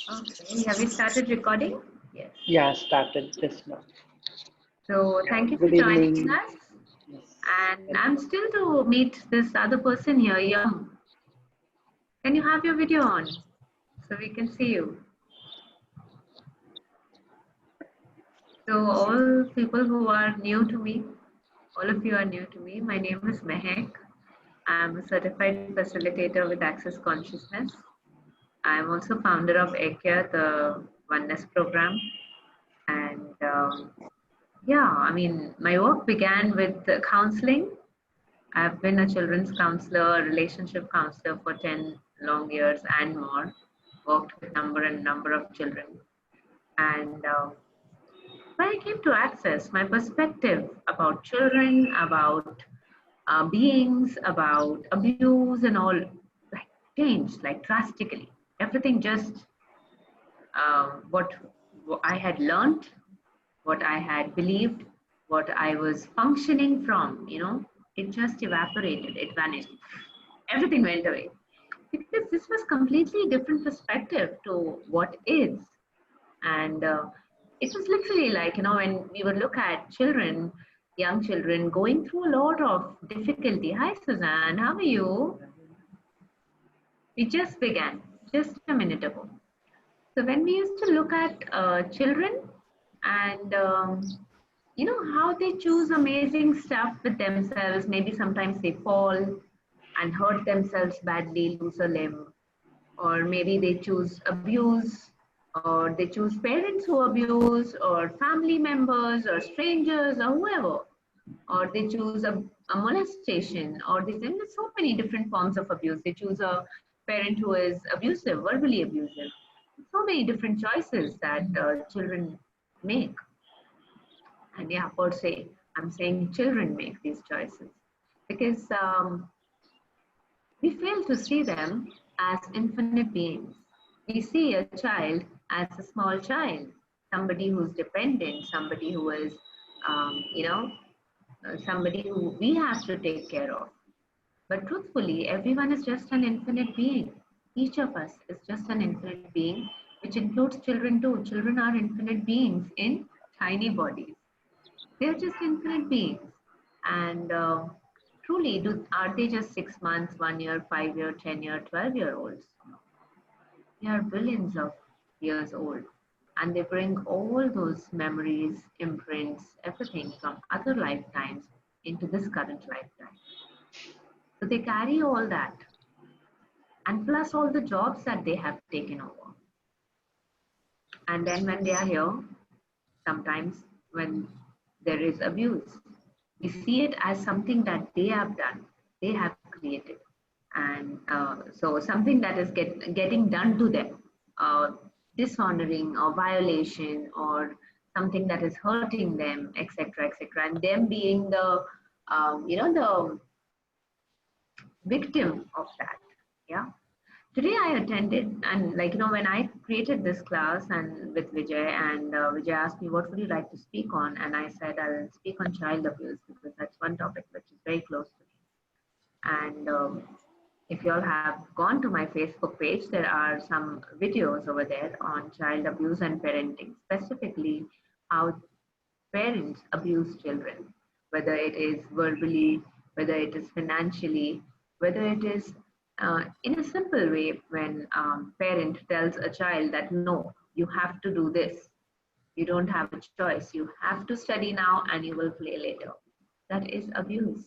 Okay, have you started recording? Yes. Yeah, started this now. So thank you for Good joining evening. us. Yes. And I'm still to meet this other person here, Young. Can you have your video on so we can see you? So all people who are new to me, all of you are new to me. My name is Meheck. I'm a certified facilitator with Access Consciousness. I'm also founder of ECHA, the Oneness program. And yeah, I mean, my work began with counseling. I've been a children's counselor, a relationship counselor for 10 long years and more, worked with number of children. And when I came to Access, my perspective about children, about beings, about abuse and all, like changed like drastically. Everything just what I had learned, what I had believed, what I was functioning from, it just evaporated, it vanished. Everything went away. Because this was completely different perspective to what is. And it was literally like, when we would look at children, young children going through a lot of difficulty. Hi, Suzanne, how are you? We just began just a minute ago. So when we used to look at children and how they choose amazing stuff with themselves, maybe sometimes they fall and hurt themselves badly, lose a limb, or maybe they choose abuse, or they choose parents who abuse, or family members, or strangers, or whoever, or they choose a molestation, or there's so many different forms of abuse. They choose a parent who is abusive, verbally abusive. So many different choices that children make. And yeah, per se, I'm saying children make these choices because we fail to see them as infinite beings. We see a child as a small child, somebody who's dependent, somebody who is, somebody who we have to take care of. But truthfully, everyone is just an infinite being. Each of us is just an infinite being, which includes children too. Children are infinite beings in tiny bodies. They're just infinite beings. And truly, are they just 6 months, 1 year, 5 year, 10 year, 12-year olds? They are billions of years old. And they bring all those memories, imprints, everything from other lifetimes into this current lifetime. So they carry all that, and plus all the jobs that they have taken over. And then when they are here, sometimes when there is abuse, we see it as something that they have done, they have created. And so something that is getting done to them, dishonoring or violation or something that is hurting them, etc., etc., and them being the, the victim of that. Yeah. Today I attended, and when I created this class and with Vijay, and Vijay asked me what would you like to speak on, and I said I'll speak on child abuse because that's one topic which is very close to me. And if you all have gone to my Facebook page, there are some videos over there on child abuse and parenting, specifically how parents abuse children, whether it is verbally, whether it is financially, whether it is in a simple way when parent tells a child that no, you have to do this. You don't have a choice. You have to study now and you will play later. That is abuse.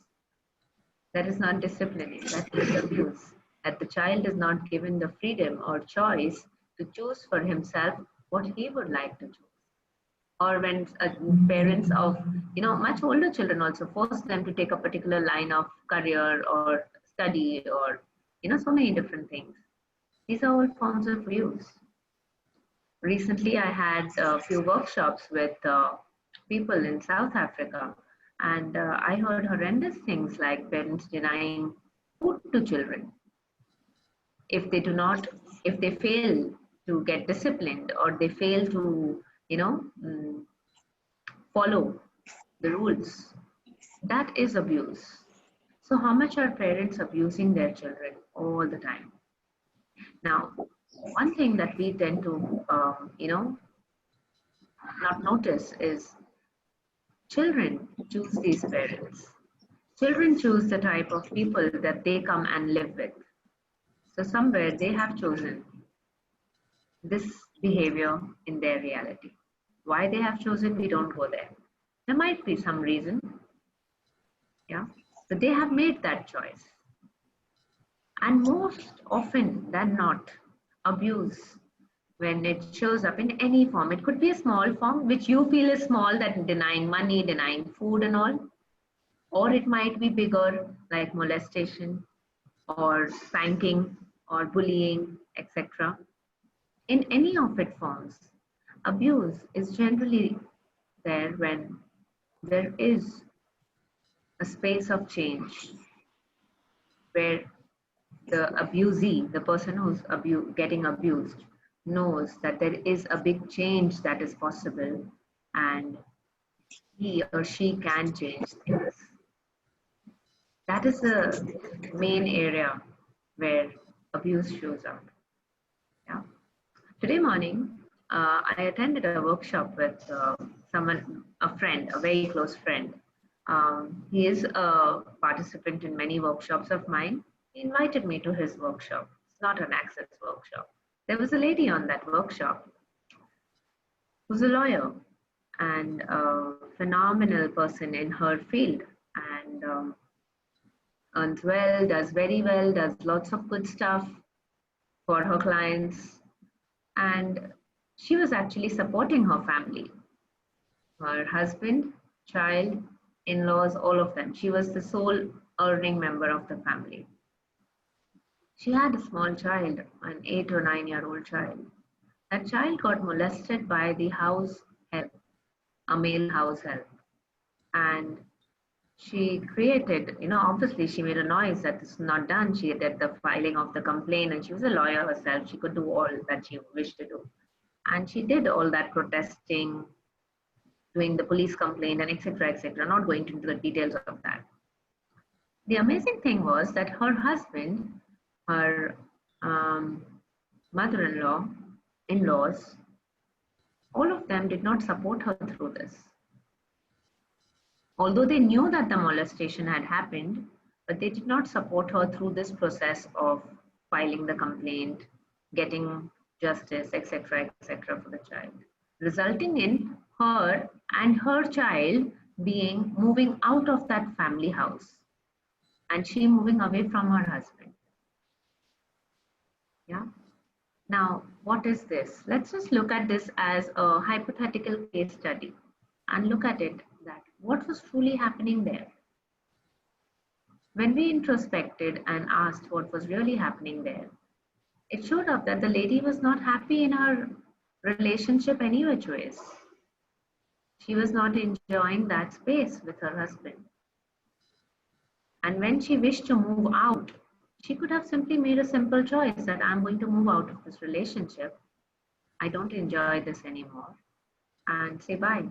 That is not disciplining. That is abuse. That the child is not given the freedom or choice to choose for himself what he would like to choose. Or when parents of much older children also force them to take a particular line of career or study, or so many different things. These are all forms of abuse. Recently I had a few workshops with people in South Africa, and I heard horrendous things like parents denying food to children if they do not, if they fail to get disciplined, or they fail to you know mm, follow the rules. That is abuse. So how much are parents abusing their children all the time? Now, one thing that we tend to, not notice is children choose these parents. Children choose the type of people that they come and live with. So somewhere they have chosen this behavior in their reality. Why they have chosen, we don't go there. There might be some reason, yeah, but they have made that choice. And most often than not, abuse, when it shows up in any form, it could be a small form which you feel is small, that denying money, denying food and all, or it might be bigger, like molestation or spanking or bullying, etc. In any of its forms, abuse is generally there when there is a space of change where the abusee, the person who's getting abused, knows that there is a big change that is possible and he or she can change things. That is the main area where abuse shows up. Yeah. Today morning, I attended a workshop with someone, a friend, a very close friend. He is a participant in many workshops of mine. He invited me to his workshop. It's not an access workshop. There was a lady on that workshop who's a lawyer and a phenomenal person in her field, and earns well, does very well, does lots of good stuff for her clients. And she was actually supporting her family, her husband, child, in laws, all of them. She was the sole earning member of the family. She had a small child, an 8 or 9 year old child. That child got molested by the house help, a male house help. And she created, obviously she made a noise that this is not done. She did the filing of the complaint, and she was a lawyer herself. She could do all that she wished to do. And she did all that protesting, doing the police complaint, and etc., etc., not going into the details of that. The amazing thing was that her husband, her um, mother-in-law, in-laws, all of them did not support her through this. Although they knew that the molestation had happened, but they did not support her through this process of filing the complaint, getting justice, etc., etc., for the child, resulting in her and her child being moving out of that family house and she moving away from her husband. Yeah. Now, what is this? Let's just look at this as a hypothetical case study and look at it that what was truly happening there. When we introspected and asked what was really happening there, it showed up that the lady was not happy in her relationship any which ways. She was not enjoying that space with her husband. And when she wished to move out, she could have simply made a simple choice that I'm going to move out of this relationship. I don't enjoy this anymore, and say bye.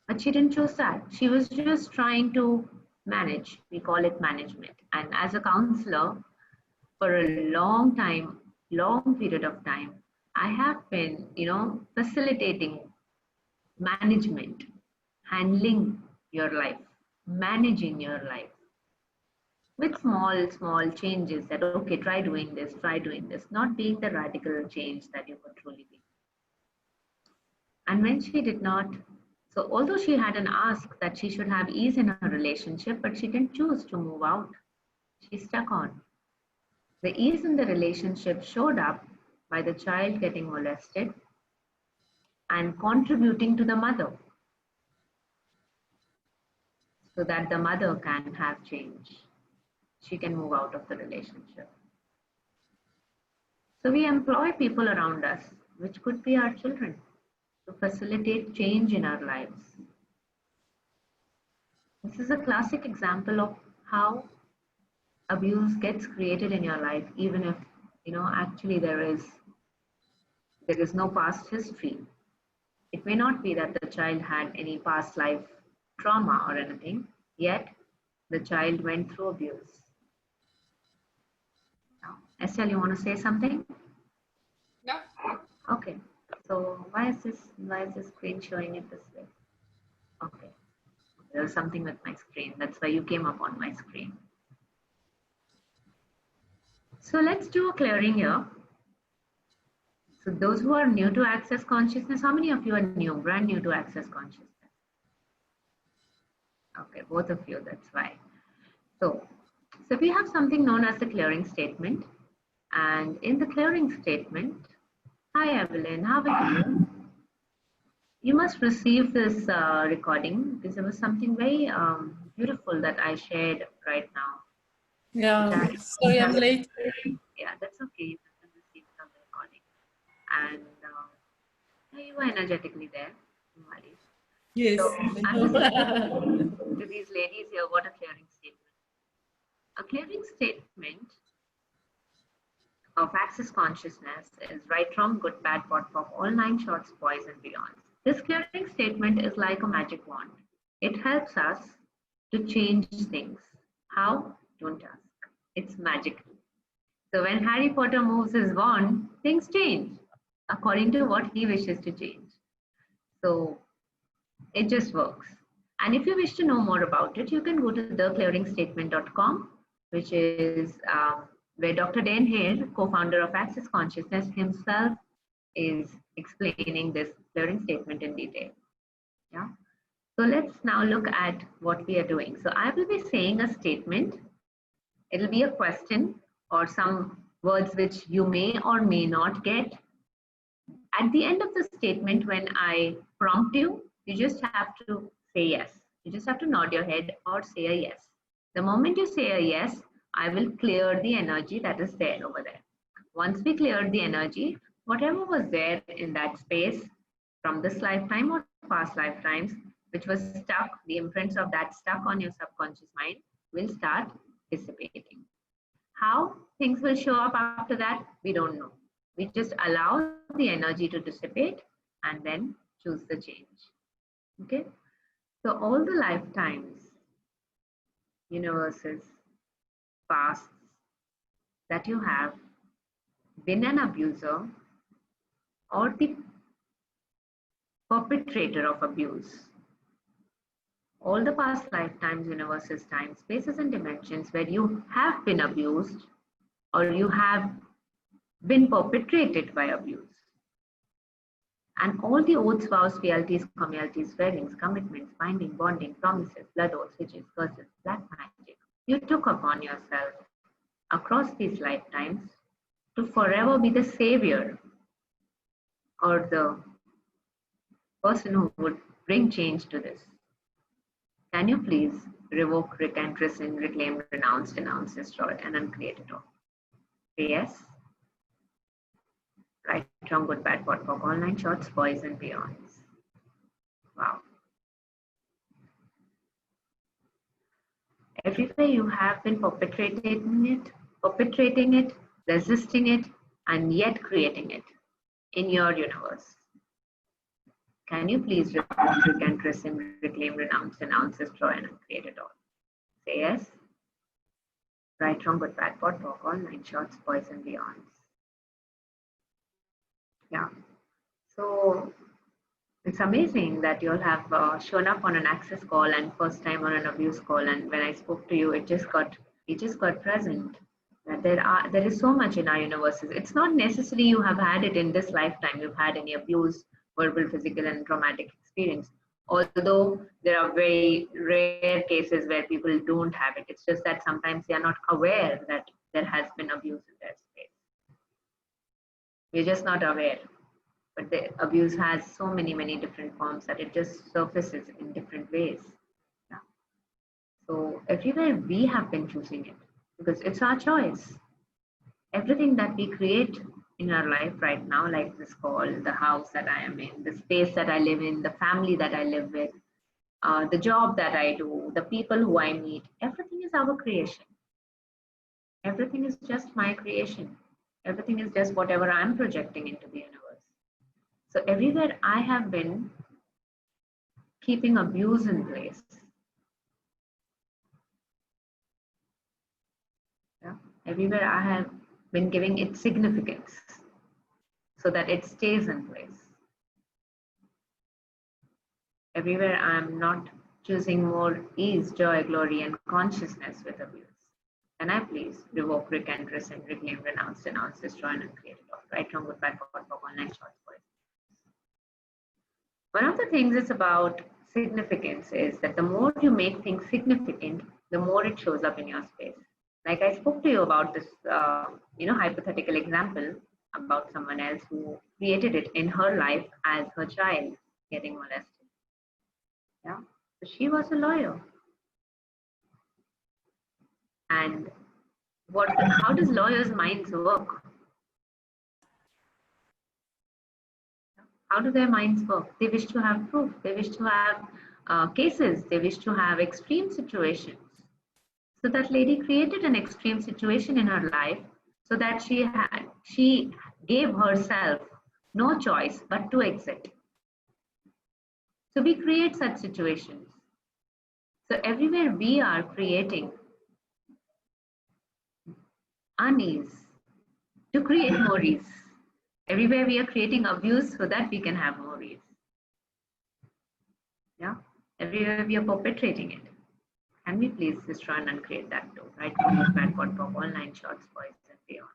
But she didn't choose that. She was just trying to manage. We call it management. And as a counselor, for a long time, long period of time, I have been, facilitating management, handling your life, managing your life with small changes that, okay, try doing this, not being the radical change that you could truly be. And when she did not, so although she had an ask that she should have ease in her relationship, but she didn't choose to move out. She stuck on. The ease in the relationship showed up by the child getting molested and contributing to the mother so that the mother can have change. She can move out of the relationship. So we employ people around us, which could be our children, to facilitate change in our lives. This is a classic example of how abuse gets created in your life, even if actually there is no past history. It may not be that the child had any past life trauma or anything, yet the child went through abuse. Now, Estelle, you want to say something? So why is this screen showing it this way? Okay, there's something with my screen. That's why you came up on my screen. So let's do a clearing here. So those who are new to access consciousness, how many of you are new, brand new to access consciousness? Okay, both of you, that's why. So we have something known as the clearing statement. And in the clearing statement, hi Evelyn, how are you? You must receive this recording because there was something very beautiful that I shared right now. Yeah, Which sorry I I'm late. Yeah, that's okay. You can receive the recording. And yeah, you were energetically there. No worries. Yes, So I I'm just know. explaining to these ladies here what a clearing statement. A clearing statement of access consciousness is right, wrong, good, bad, pot, pop, all nine shorts, boys and beyond. This clearing statement is like a magic wand. It helps us to change things. How? Don't ask. It's magical. So when Harry Potter moves his wand, things change according to what he wishes to change. So it just works. And if you wish to know more about it, you can go to theclearingstatement.com, which is where Dr. Dan Hare, co-founder of Access Consciousness himself, is explaining this clearing statement in detail. Yeah. So let's now look at what we are doing. So I will be saying a statement. It'll be a question or some words which you may or may not get. At the end of the statement, when I prompt you, you just have to say yes. You just have to nod your head or say a yes. The moment you say a yes, I will clear the energy that is there over there. Once we clear the energy, whatever was there in that space from this lifetime or past lifetimes, which was stuck, the imprints of that stuck on your subconscious mind will start dissipating. How things will show up after that, we don't know. We just allow the energy to dissipate and then choose the change. Okay. So all the lifetimes, universes, pasts that you have been an abuser or the perpetrator of abuse, all the past lifetimes, universes, time, spaces, and dimensions where you have been abused or you have been perpetrated by abuse, and all the oaths, vows, fealties, communalities, swearings, commitments, binding, bonding, promises, blood oaths, witches, curses, black magic you took upon yourself across these lifetimes to forever be the savior or the person who would bring change to this. Can you please revoke, recant, rescind, reclaim, renounce, denounce, destroy, and uncreate it all? Say yes. Right, wrong, good, bad, pot, pop, all nine shorts, boys and beyonds. Wow. Everywhere you have been perpetrating it, resisting it, and yet creating it in your universe. Can you please revoke, recant, rescind, reclaim, renounce, denounce, destroy, and uncreate it all? Say yes. Right, wrong, good, bad, pot, pop, all nine shorts, boys and beyonds. Yeah. So it's amazing that you all have shown up on an access call and first time on an abuse call. And when I spoke to you, it just got present. That there is so much in our universes. It's not necessary you have had it in this lifetime. You've had any abuse, verbal, physical, and traumatic experience. Although there are very rare cases where people don't have it. It's just that sometimes they are not aware that there has been abuse in their space. We're just not aware. But the abuse has so many different forms that it just surfaces in different ways. Yeah. So everywhere we have been choosing it because it's our choice. Everything that we create in our life right now, like this call, the house that I am in, the space that I live in, the family that I live with, the job that I do, the people who I meet, everything is our creation. Everything is just my creation. Everything is just whatever I'm projecting into the universe. So everywhere I have been keeping abuse in place. Yeah. Everywhere I have been giving it significance so that it stays in place. Everywhere I'm not choosing more ease, joy, glory, and consciousness with abuse. Can I please revoke, recant, rescind, reclaim, renounce, denounce, destroy, and uncreate it all? Right, wrong, good, bad, forward, for online, short, voice. One of the things it's about significance is that the more you make things significant, the more it shows up in your space. Like I spoke to you about this, hypothetical example about someone else who created it in her life as her child getting molested. Yeah, so she was a lawyer, and how does lawyers' minds work? How do their minds work? They wish to have proof. They wish to have cases. They wish to have extreme situations. So that lady created an extreme situation in her life so that she gave herself no choice but to exit. So we create such situations. So everywhere we are creating unease to create more ease. Everywhere we are creating abuse so that we can have more ease. Yeah. Everywhere we are perpetrating it. Can we please just run and create that too? Right? Bad for online shorts, boys and beyond.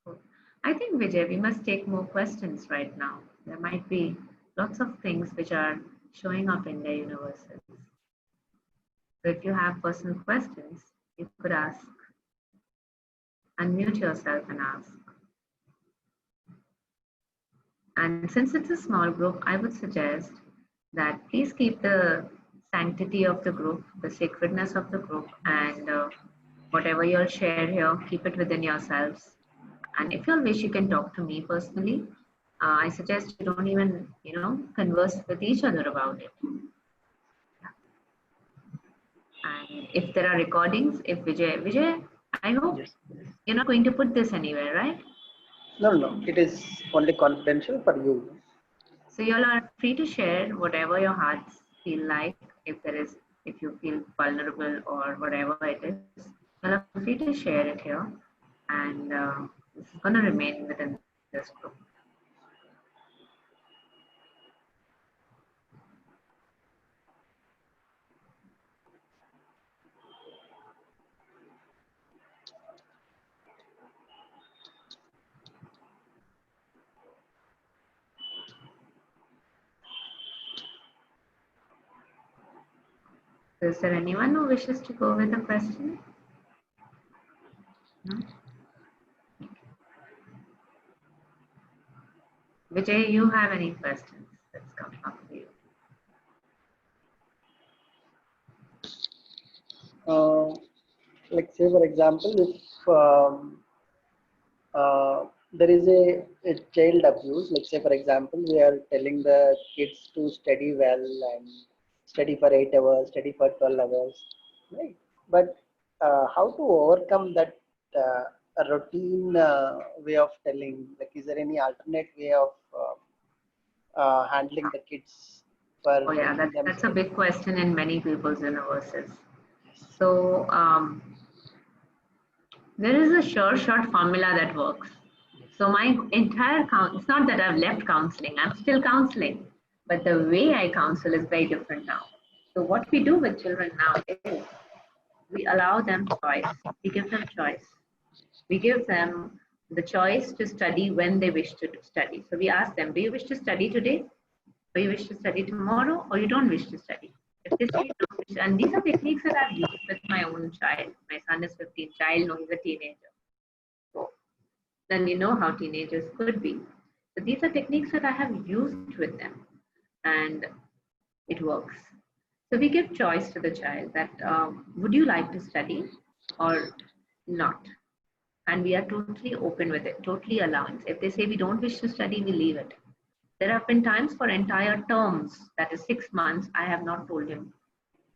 Cool. I think Vijay, we must take more questions right now. There might be lots of things which are showing up in their universes. So if you have personal questions, you could ask. Unmute yourself and ask. And since it's a small group, I would suggest that please keep the sanctity of the group, the sacredness of the group, and whatever you'll share here, keep it within yourselves. And if you wish, you can talk to me personally. I suggest you don't even, converse with each other about it. And if there are recordings, if Vijay, I hope Yes. you're not going to put this anywhere, right? No. It is only confidential for you. So you all are free to share whatever your hearts feel like. If you feel vulnerable or whatever it is, you all are free to share it here. And this is going to remain within this group. So is there anyone who wishes to go with a question? No? Vijay, you have any questions that's come up for you? Like say for example, if there is a child abuse, like say for example, we are telling the kids to study well and study for 8 hours, study for 12 hours, right? But how to overcome that a routine way of telling? Like, is there any alternate way of handling the kids for Oh yeah, making them that's a study? big question in many people's universes. So there is a sure shot formula that works. So my entire it's not that I've left counseling, I'm still counseling, but the way I counsel is very different now. So what we do with children now is we allow them choice. We give them choice. We give them the choice to study when they wish to study. So we ask them, do you wish to study today? Or you wish to study tomorrow? Or you don't wish to study? If they say no, and these are techniques that I've used with my own child. My son is 15, child, no, he's a teenager. So then you know how teenagers could be. So these are techniques that I have used with them, and it works. So we give choice to the child that would you like to study or not? And we are totally open with it, totally allowing. If they say we don't wish to study, we leave it. There have been times for entire terms, that is 6 months, I have not told him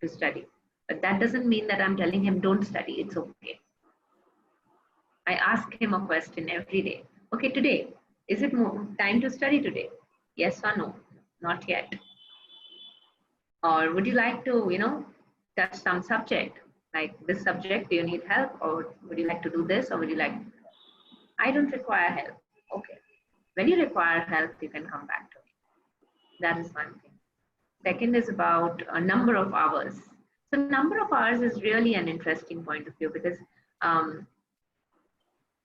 to study. But that doesn't mean that I'm telling him don't study, it's okay. I ask him a question every day. Okay, today, is it time to study today? Yes or no? Not yet. Or would you like to, touch some subject? Like this subject, do you need help? Or would you like to do this? Or would you like, I don't require help. Okay. When you require help, you can come back to me. That is one thing. Second is about a number of hours. So number of hours is really an interesting point of view because um,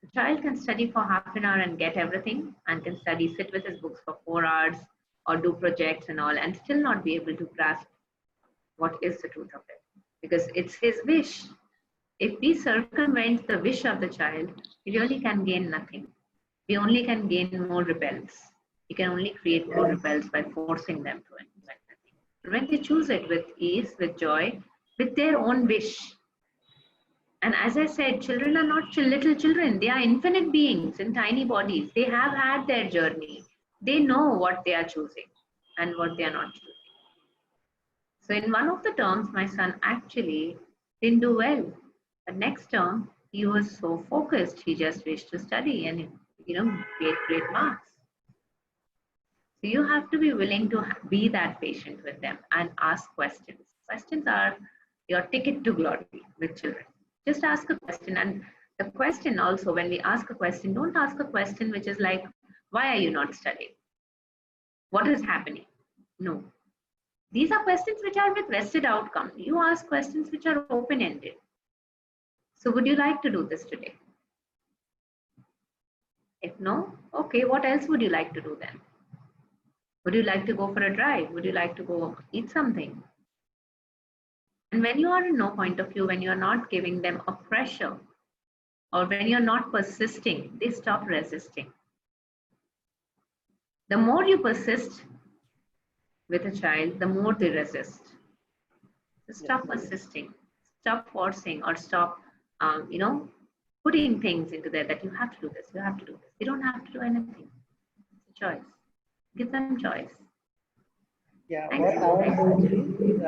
a child can study for half an hour and get everything, and can study, sit with his books for 4 hours, or do projects and all, and still not be able to grasp what is the truth of it, because it's his wish. If we circumvent the wish of the child, we really can gain nothing. We only can gain more rebels. We can only create more Yes. rebels by forcing them to invent nothing. When they choose it with ease, with joy, with their own wish. And as I said, children are not little children. They are infinite beings in tiny bodies. They have had their journey. They know what they are choosing and what they are not choosing. So in one of the terms, my son actually didn't do well. But next term, he was so focused. He just wished to study and get great marks. So you have to be willing to be that patient with them and ask questions. Questions are your ticket to glory with children. Just ask a question. And the question also, when we ask a question, don't ask a question which is like, why are you not studying? What is happening? No. These are questions which are with vested outcome. You ask questions which are open ended. So, would you like to do this today? If no, okay, what else would you like to do then? Would you like to go for a drive? Would you like to go eat something? And when you are in no point of view, when you are not giving them a pressure, or when you're not persisting, they stop resisting. The more you persist with a child, the more they resist. So Yes. stop persisting, stop forcing, or stop, putting things into there that you have to do this, you have to do this. You don't have to do anything. It's a choice. Give them choice. Yeah, Thanks. what I am doing is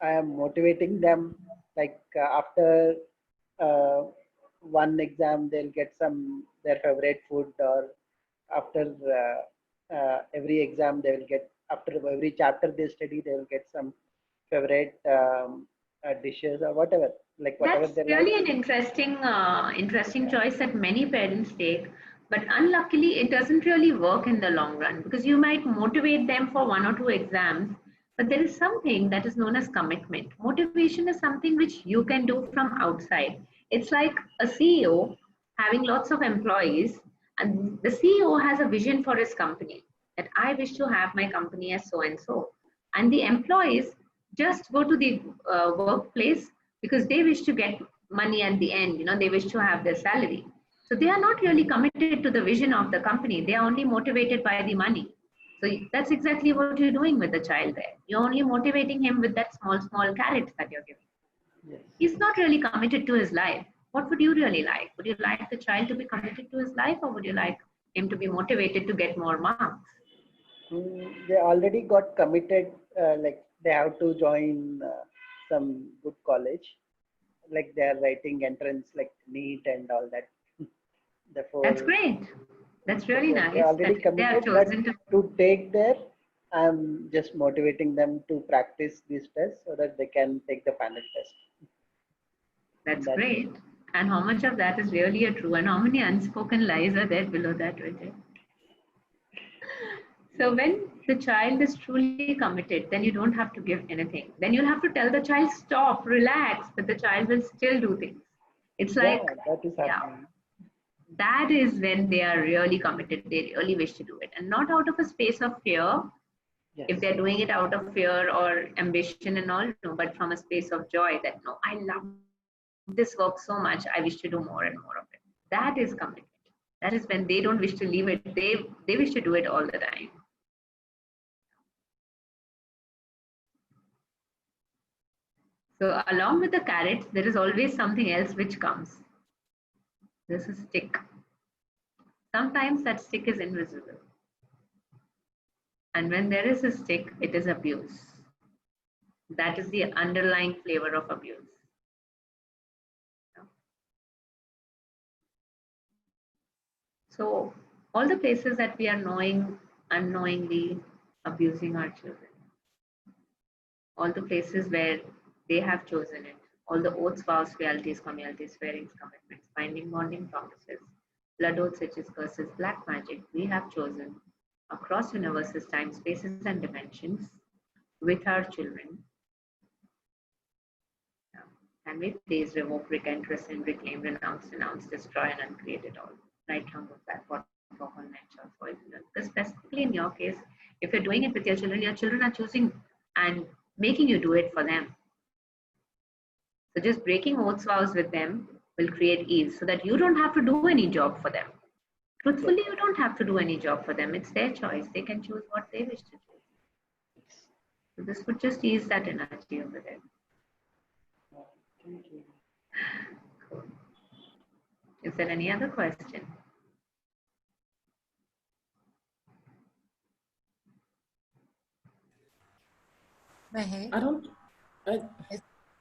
I am motivating them. Like after uh, one exam, they'll get some their favorite food, or after every exam, they will get after every chapter they study, they will get some favorite dishes or whatever, like whatever That's they like. really an interesting choice that many parents take. But unluckily, it doesn't really work in the long run because you might motivate them for one or two exams, but there is something that is known as commitment. Motivation is something which you can do from outside. It's like a CEO having lots of employees, and the CEO has a vision for his company that I wish to have my company as so and so. And the employees just go to the workplace because they wish to get money at the end, they wish to have their salary. So they are not really committed to the vision of the company. They are only motivated by the money. So that's exactly what you're doing with the child there. You're only motivating him with that small carrots that you're giving. Yes. He's not really committed to his life. What would you really like? Would you like the child to be committed to his life, or would you like him to be motivated to get more marks? They already got committed. Like they have to join some good college. Like they are writing entrance like NEET and all that. That's Therefore, great. That's really therefore they nice already that they are committed. But chosen to. to take there, I'm just motivating them to practice these tests so that they can take the final test. And That's that's it. great. And how much of that is really a true, and how many unspoken lies are there below that, Vijay? So when the child is truly committed, then you don't have to give anything. Then you'll have to tell the child, stop, relax, but the child will still do things. It's Yeah, like, that is yeah, happening. that is when they are really committed. They really wish to do it. And not out of a space of fear, Yes. if they're doing it out of fear or ambition and all, no, but from a space of joy that, no, I love this work so much, I wish to do more and more of it. That is commitment. That is when they don't wish to leave it. They wish to do it all the time. So along with the carrots, there is always something else which comes. This is stick. Sometimes that stick is invisible. And when there is a stick, it is abuse. That is the underlying flavor of abuse. So all the places that we are knowing, unknowingly abusing our children, all the places where they have chosen it, all the oaths, vows, fealties, communalities, swearings, commitments, binding, bonding, promises, blood oaths, witches, curses, black magic, we have chosen across universes, time, spaces, and dimensions with our children. Yeah. Can we please revoke, recant, rescind, reclaim, renounce, denounce, destroy, and uncreate it all? Right, wrong, good, bad, what, for all nature, soil, because specifically in your case, if you're doing it with your children are choosing and making you do it for them. So just breaking oaths vows with them will create ease so that you don't have to do any job for them. Yep. Truthfully, you don't have to do any job for them. It's their choice. They can choose what they wish to choose. So this would just ease that energy over there. Thank you. Cool. Is there any other question? Meheck, I don't. I,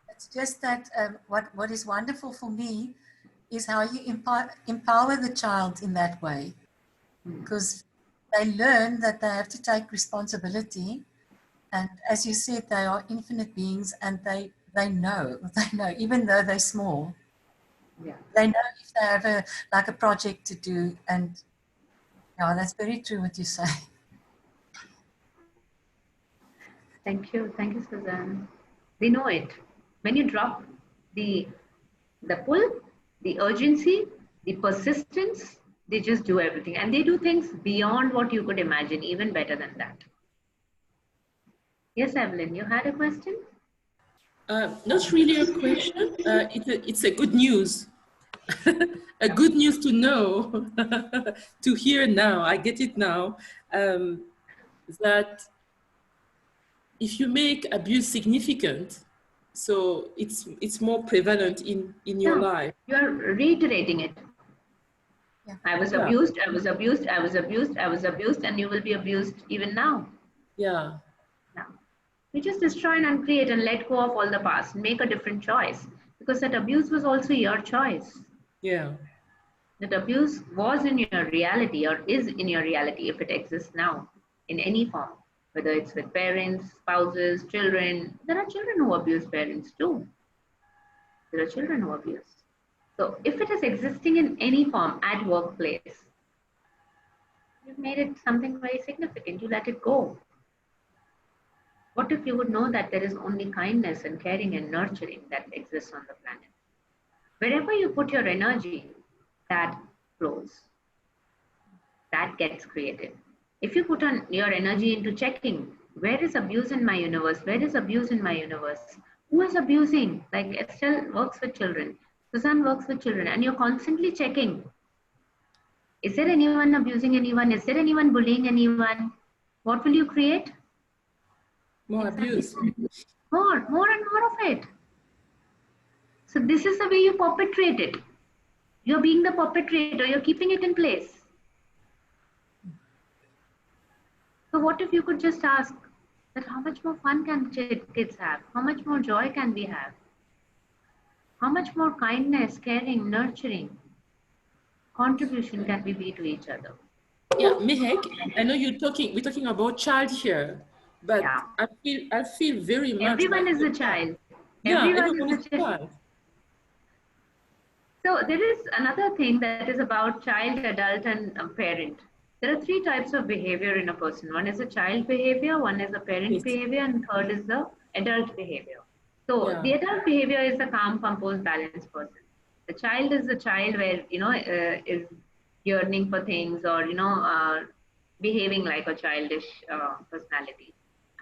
it's just that what is wonderful for me is how you empower the child in that way, because they learn that they have to take responsibility, and as you said, they are infinite beings, and they know even though they're small, Yeah. they know if they have a project to do, and yeah, that's very true what you say. Thank you, Suzanne. They know it. When you drop the pull, the urgency, the persistence, they just do everything. And they do things beyond what you could imagine, even better than that. Yes, Evelyn, you had a question? not really a question. It's a good news. A good news to know, to hear now. I get it now. That if you make abuse significant, so it's more prevalent in your Yeah, life. you're reiterating it. Yeah. I was Yeah, abused, I was abused, I was abused, I was abused, and you will be abused even now. yeah, Now, we just destroy and uncreate and let go of all the past and make a different choice because that abuse was also your choice. yeah, That abuse was in your reality or is in your reality if it exists now in any form, whether it's with parents, spouses, children. There are children who abuse parents too. There are children who abuse. So if it is existing in any form at workplace, you've made it something very significant. You let it go. What if you would know that there is only kindness and caring and nurturing that exists on the planet? Wherever you put your energy, that flows, that gets created. If you put on your energy into checking, where is abuse in my universe? Where is abuse in my universe? Who is abusing? Like Estelle works with children, Suzanne works with children, and you're constantly checking. Is there anyone abusing anyone? Is there anyone bullying anyone? What will you create? more Exactly. abuse. More and more of it. So this is the way you perpetrate it. You're being the perpetrator, you're keeping it in place. So what if you could just ask that how much more fun can kids have? How much more joy can we have? How much more kindness, caring, nurturing, contribution can we be to each other? Yeah, Mehek, I know we're talking about child here, but Yeah. I feel very much Everyone like is a a child. child. Yeah, Everyone everyone is is a a child. child. So there is another thing that is about child, adult, and parent. There are three types of behavior in a person. One is a child behavior, one is a parent Yes. behavior, and third is the adult behavior. So Yeah. the adult behavior is the calm, composed, balanced person. The child is the child where is yearning for things or behaving like a childish personality.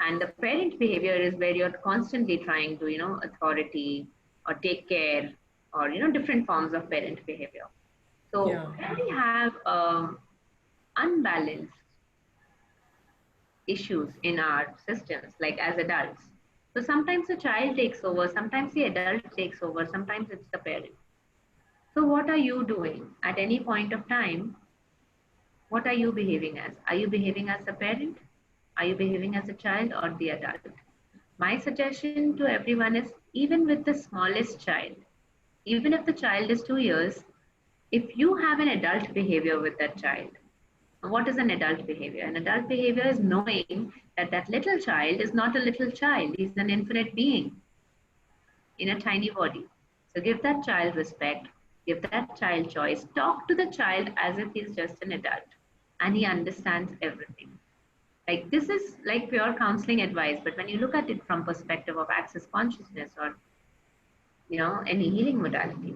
And the parent behavior is where you're constantly trying to authority or take care or different forms of parent behavior. So Yeah. when we have unbalanced issues in our systems, like as adults, so sometimes the child takes over, sometimes the adult takes over, sometimes it's the parent. So what are you doing at any point of time? What are you behaving as? Are you behaving as the parent? Are you behaving as a child or the adult? My suggestion to everyone is even with the smallest child, even if the child is 2 years, if you have an adult behavior with that child, what is an adult behavior? An adult behavior is knowing that that little child is not a little child, he's an infinite being in a tiny body. So give that child respect, give that child choice, talk to the child as if he's just an adult. and he understands everything. Like this is like pure counseling advice, but when you look at it from perspective of access consciousness or any healing modality,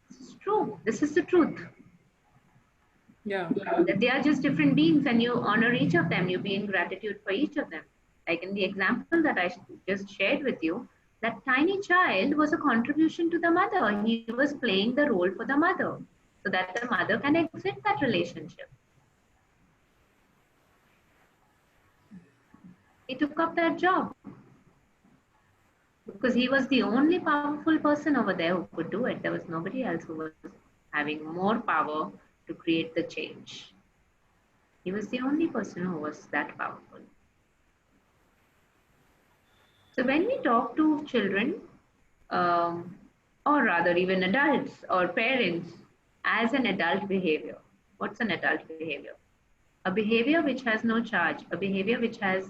this is true. This is the truth. Yeah. That they are just different beings and you honor each of them, you be in gratitude for each of them. Like in the example that I just shared with you, that tiny child was a contribution to the mother. He was playing the role for the mother so that the mother can exit that relationship. He took up that job because he was the only powerful person over there who could do it. There was nobody else who was having more power to create the change. He was the only person who was that powerful. So when we talk to children, um, or rather even adults or parents, as an adult behavior, what's an adult behavior? A behavior which has no charge, a behavior which has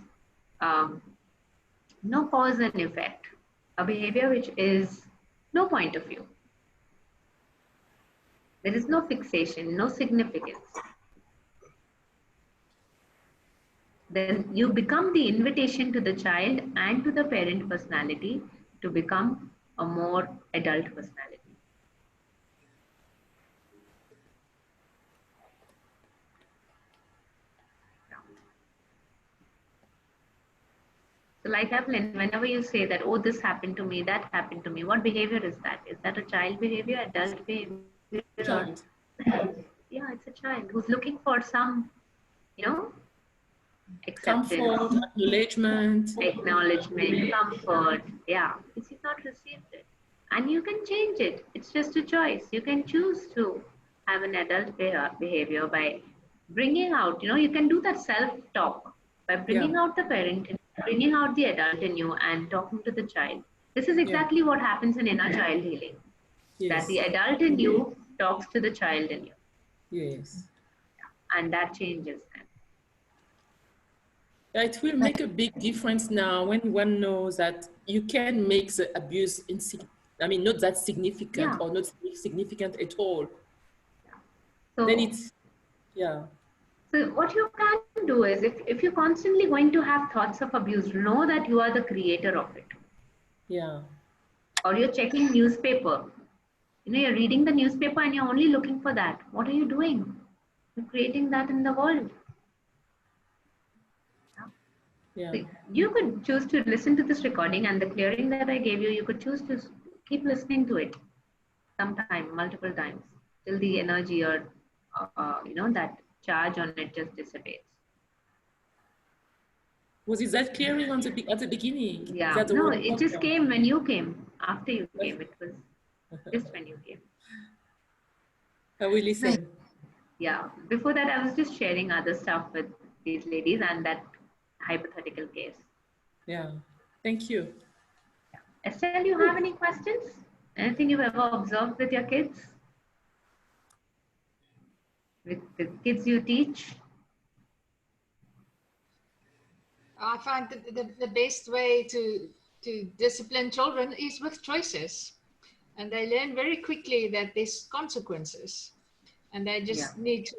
um, no cause and effect, a behavior which is no point of view. There is no fixation, no significance. Then you become the invitation to the child and to the parent personality to become a more adult personality. So like Evelyn, whenever you say that, oh, this happened to me, that happened to me, what behavior is that? Is that a child behavior, adult behavior, or Child. yeah, it's a child who's looking for some, you know, acceptance, Comfort, acknowledgement. acknowledgement, comfort. Yeah, because you've not received it. And you can change it. It's just a choice. You can choose to have an adult behavior by bringing out, you can do that self talk by Yeah. bringing out the parent, bringing out the adult in you and talking to the child. This is Yeah. exactly what happens in inner child healing, that the Yes. adult in you talks to the child in you, Yes. and that changes them. Yeah, it will make a big difference now when one knows that you can make the abuse not that significant Yeah. or not significant at all. Then So it's, yeah, So what you can do is if you're constantly going to have thoughts of abuse, know that you are the creator of it. yeah, Or you're checking newspaper. You're reading the newspaper and you're only looking for that. What are you doing? You're creating that in the world. yeah, So you could choose to listen to this recording and the clearing that I gave you, you could choose to keep listening to it sometime, multiple times, till the energy or, that charge on it just dissipates. Was it that clearing at the beginning? Is Yeah, that the no, word it just welcome? came when you came. After you came, it was just when you came. I will listen. Yeah, before that, I was just sharing other stuff with these ladies and that hypothetical case. Yeah, thank you. Estelle, do you have any questions? Anything you've ever observed with your kids? With the kids you teach? I find that the best way to discipline children is with choices. And they learn very quickly that there's consequences. And they just need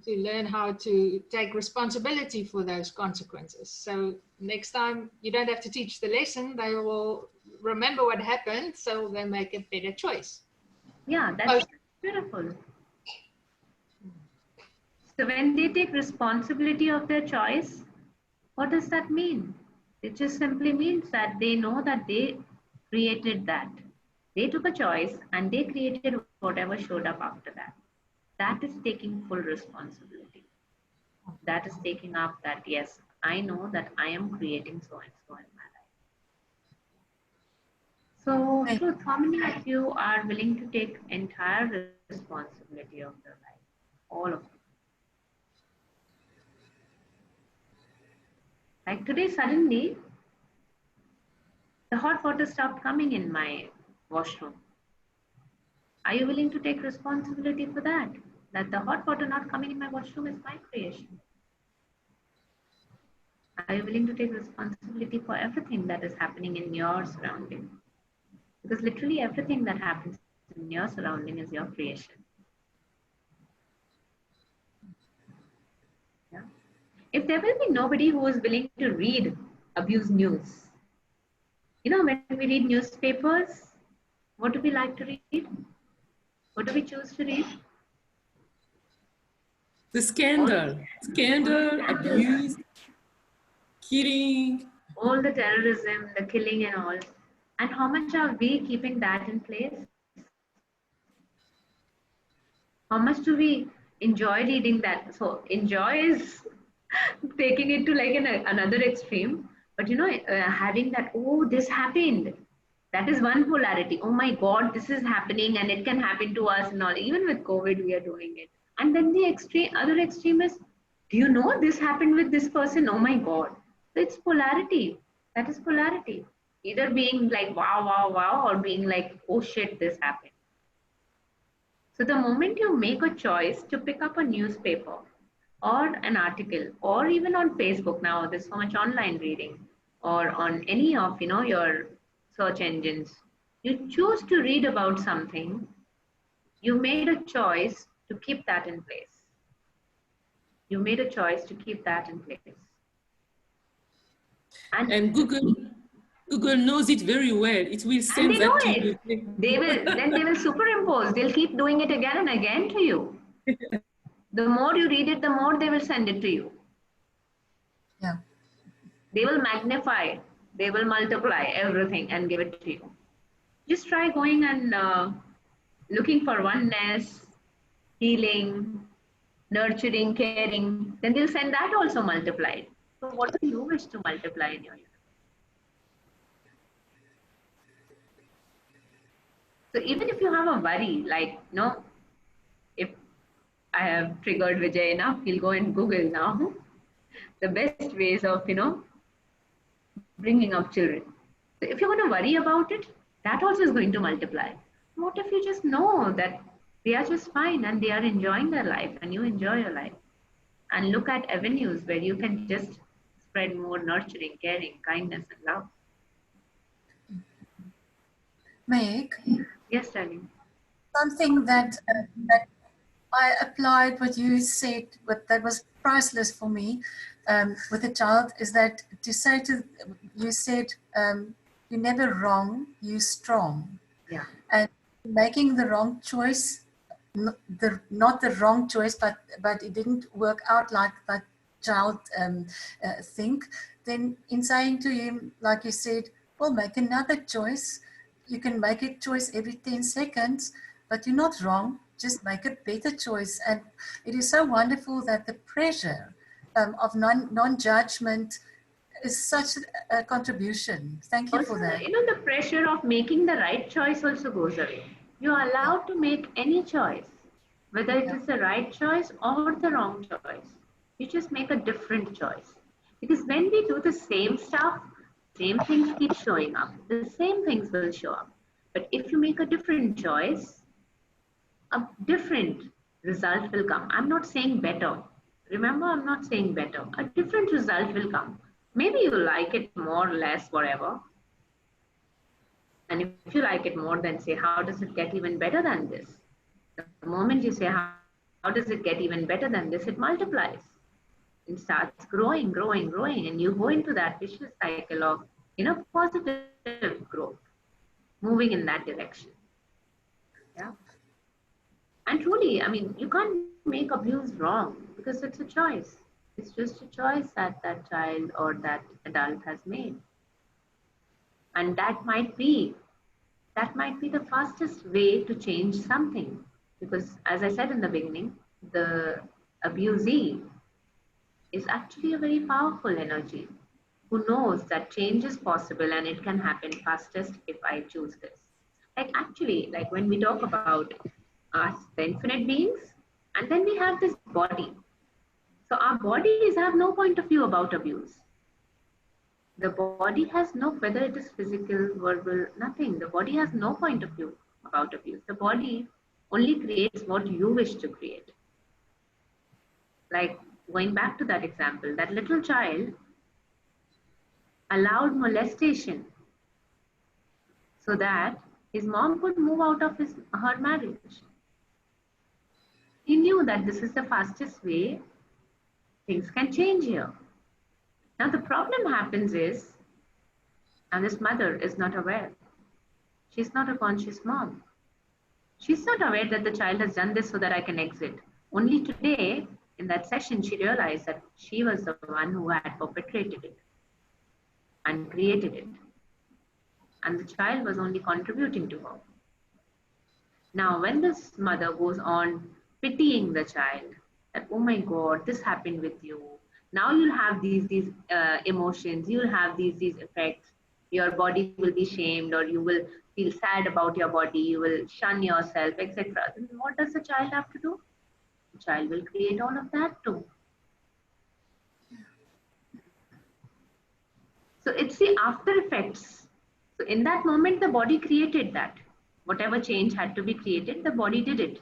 to learn how to take responsibility for those consequences. So next time you don't have to teach the lesson, they will remember what happened, so they make a better choice. Yeah, that's beautiful. So when they take responsibility of their choice, what does that mean? It just simply means that they know that they created that. They took a choice and they created whatever showed up after that. That is taking full responsibility. That is taking up that, yes, I know that I am creating so and so in my life. So, Truth, how many of you are willing to take entire responsibility of their life? All of you. Like today, suddenly, the hot water stopped coming in my washroom. Are you willing to take responsibility for that? That the hot water not coming in my washroom is my creation. Are you willing to take responsibility for everything that is happening in your surrounding? Because literally everything that happens in your surrounding is your creation. if there will be nobody who is willing to read abuse news, when we read newspapers, what do we like to read? What do we choose to read? The All, scandal, abuse, killing. all the terrorism, the killing, and all. And how much are we keeping that in place? How much do we enjoy reading that? So, enjoy is taking it to like another extreme. But having that, oh, this happened. That is one polarity. Oh my God, this is happening and it can happen to us and all. Even with COVID, we are doing it. And then the other extreme is, do you know this happened with this person? Oh my God. So it's polarity. That is polarity. Either being like, wow, wow, wow, or being like, oh shit, this happened. So the moment you make a choice to pick up a newspaper or an article, or even on Facebook now, there's so much online reading, or on any of your search engines, you choose to read about something, you made a choice to keep that in place. You made a choice to keep that in place. And Google knows it very well. It will And send they know that to it. you. They will superimpose. They'll keep doing it again and again to you. The more you read it, the more they will send it to you. Yeah. They will magnify, they will multiply everything and give it to you. Just try going and looking for oneness, healing, nurturing, caring. Then they'll send that also multiplied. So, what do you wish to multiply in your life? So, even if you have a worry, like, if I have triggered Vijay enough, he'll go and Google now the best ways of, bringing up children. So if you're going to worry about it, that also is going to multiply. What if you just know that they are just fine and they are enjoying their life and you enjoy your life? And look at avenues where you can just spread more nurturing, caring, kindness, and love. Meg, Yes, darling. something that I applied what you said, but that was priceless for me with a child is that to say to you said you're never wrong, you're strong, Yeah. and making the wrong choice, not the wrong choice, but it didn't work out like that child think. Then in saying to him, like you said, well, make another choice. You can make a choice every 10 seconds, but you're not wrong. Just make a better choice. And it is so wonderful that the pressure of non-judgment is such a contribution. Thank you Also, for that. the pressure of making the right choice also goes away. You're Yeah, allowed to make any choice, whether it yeah, is the right choice or the wrong choice. You just make a different choice. Because when we do the same stuff, same things keep showing up. The same things will show up. But if you make a different choice, a different result will come. I'm not saying better. Remember, I'm not saying better. A different result will come. Maybe you like it more, less, whatever. And if you like it more, then say, how does it get even better than this? The moment you say, how does it get even better than this, it multiplies. It starts growing, growing, growing. And you go into that vicious cycle of, positive growth, moving in that direction. Yeah. And truly, I mean, you can't make abuse wrong because it's a choice. It's just a choice that that child or that adult has made. And that might be the fastest way to change something. Because as I said in the beginning, the abusee is actually a very powerful energy who knows that change is possible and it can happen fastest if I choose this. Like actually, like when we talk about us, the infinite beings, and then we have this body. So our bodies have no point of view about abuse. The body has no, whether it is physical, verbal, nothing. The body has no point of view about abuse. The body only creates what you wish to create. Like going back to that example, that little child allowed molestation so that his mom could move out of her marriage. He knew that this is the fastest way Things can change here. Now the problem happens is, and this mother is not aware. She's not a conscious mom. She's not aware that the child has done this so that I can exit. Only today, in that session, she realized that she was the one who had perpetrated it and created it. And the child was only contributing to her. Now, when this mother goes on pitying the child, that, oh my God, this happened with you. Now you'll have these emotions, you'll have these effects. Your body will be shamed, or you will feel sad about your body, you will shun yourself, etc. Then what does the child have to do? The child will create all of that too. So it's the after effects. So in that moment, the body created that. Whatever change had to be created, the body did it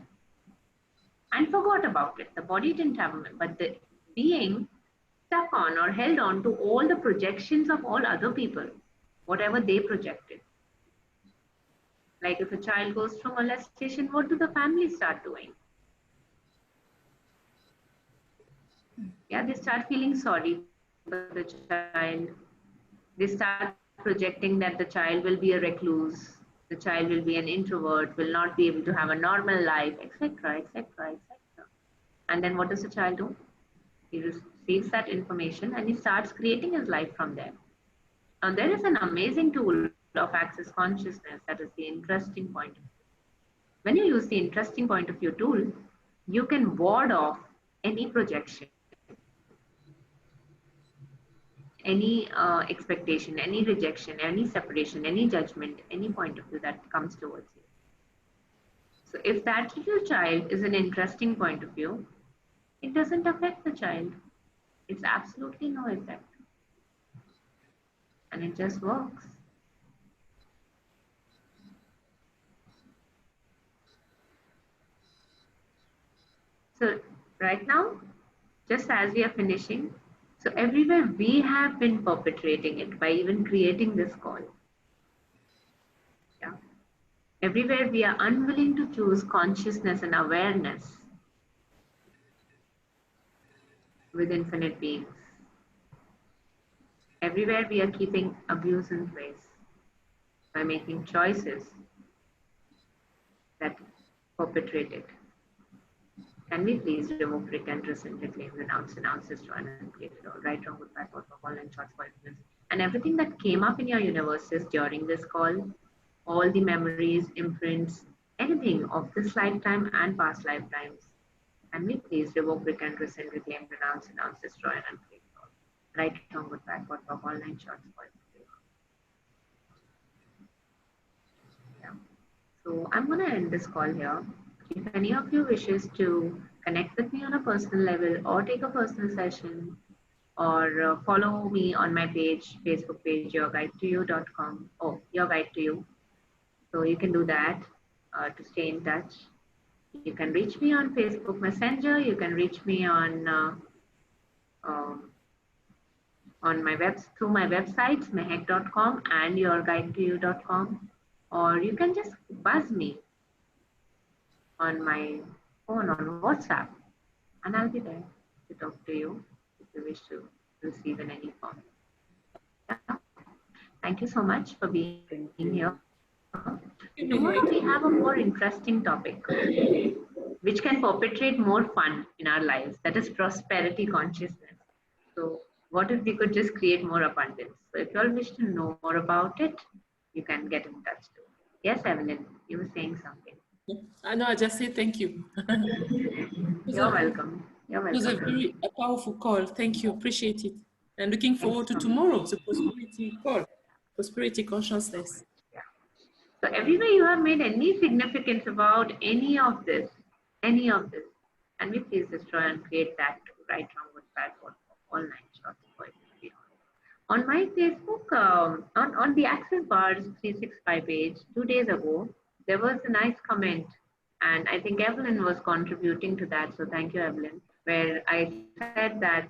and forgot about it. The body didn't have a, but the being stuck on or held on to all the projections of all other people, whatever they projected. Like if a child goes through molestation, what do the family start doing? Yeah, they start feeling sorry for the child. They start projecting that the child will be a recluse, the child will be an introvert, will not be able to have a normal life, etc., etc., etc. And then what does the child do? He receives that information and he starts creating his life from there. Now, there is an amazing tool of access consciousness that is the interesting point of view. When you use the interesting point of view tool, you can ward off any projection, any expectation, any rejection, any separation, any judgment, any point of view that comes towards you. So if that little child is an interesting point of view, it doesn't affect the child. It's absolutely no effect. And it just works. So right now, just as we are finishing, so everywhere we have been perpetrating it by even creating this call. Yeah. Everywhere we are unwilling to choose consciousness and awareness with infinite beings. Everywhere we are keeping abuse in place by making choices that perpetrate it. Can we please revoke, recant, rescind, reclaim, renounce, destroy, and create it all? Right, wrong, good, bad, all, and short points. And everything that came up in your universes during this call, all the memories, imprints, anything of this lifetime and past lifetimes. Can we please revoke, recant, rescind, reclaim, renounce, destroy, and create it all? Right, wrong, good, bad, all, and short points. Yeah. So I'm going to end this call here. If any of you wishes to connect with me on a personal level or take a personal session or follow me on my page, Facebook page, yourguidetoyou.com. Oh, Your Guide to You. So you can do that to stay in touch. You can reach me on Facebook Messenger. You can reach me on my through my websites, meheck.com and yourguidetoyou.com. Or you can just buzz me on my phone on WhatsApp, and I'll be there to talk to you if you wish to receive in any form. Yeah. Thank you so much for being here. Tomorrow we have a more interesting topic, which can perpetrate more fun in our lives. That is prosperity consciousness. So what if we could just create more abundance? So if you all wish to know more about it, you can get in touch too. Yes, Evelyn, you were saying something. I know, I just say thank you. You're welcome. You're welcome. It was a very powerful call. Thank you. Appreciate it. And looking forward to tomorrow, the prosperity call, prosperity consciousness. Yeah. So everywhere you have made any significance about any of this, can we please destroy and create that right, wrong, good, bad, all nine shorts for it to be on my Facebook, on the Access Bars 365 page, 2 days ago, there was a nice comment, and I think Evelyn was contributing to that. So thank you, Evelyn, where I said that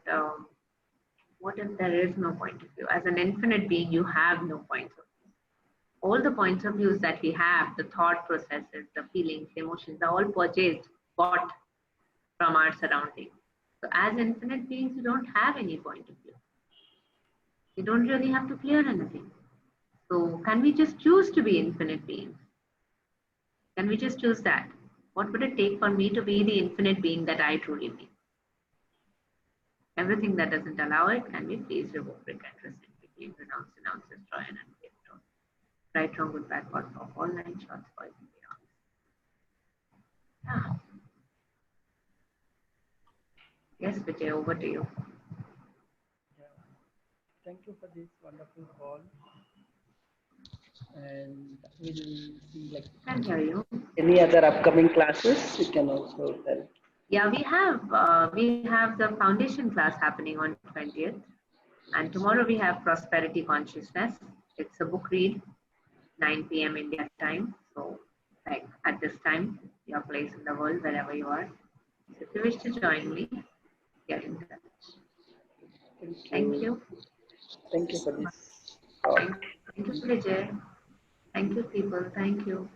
what if there is no point of view? As an infinite being, you have no point of view. All the points of views that we have, the thought processes, the feelings, emotions, are all purchased, bought from our surroundings. So as infinite beings, you don't have any point of view. You don't really have to clear anything. So can we just choose to be infinite beings? Can we just choose that? What would it take for me to be the infinite being that I truly be? Everything that doesn't allow it, can we please revoke, recant, rescind, reclaim, renounce, denounce, destroy, and unclaim it all. Right, wrong, good, bad, God, of all nine shots, poison, beyond. Yeah. Yes, Vijay, over to you. Yeah. Thank you for this wonderful call. And we'll see like Can hear you. any other upcoming classes. You can also tell. Yeah, we have the foundation class happening on 20th, and tomorrow we have prosperity consciousness. It's a book read, 9 p.m. India time. So, like at this time, your place in the world, wherever you are. So, if you wish to join me, get in touch. Thank you. Thank you for this. Thank you, Vijay. Thank you, people. Thank you.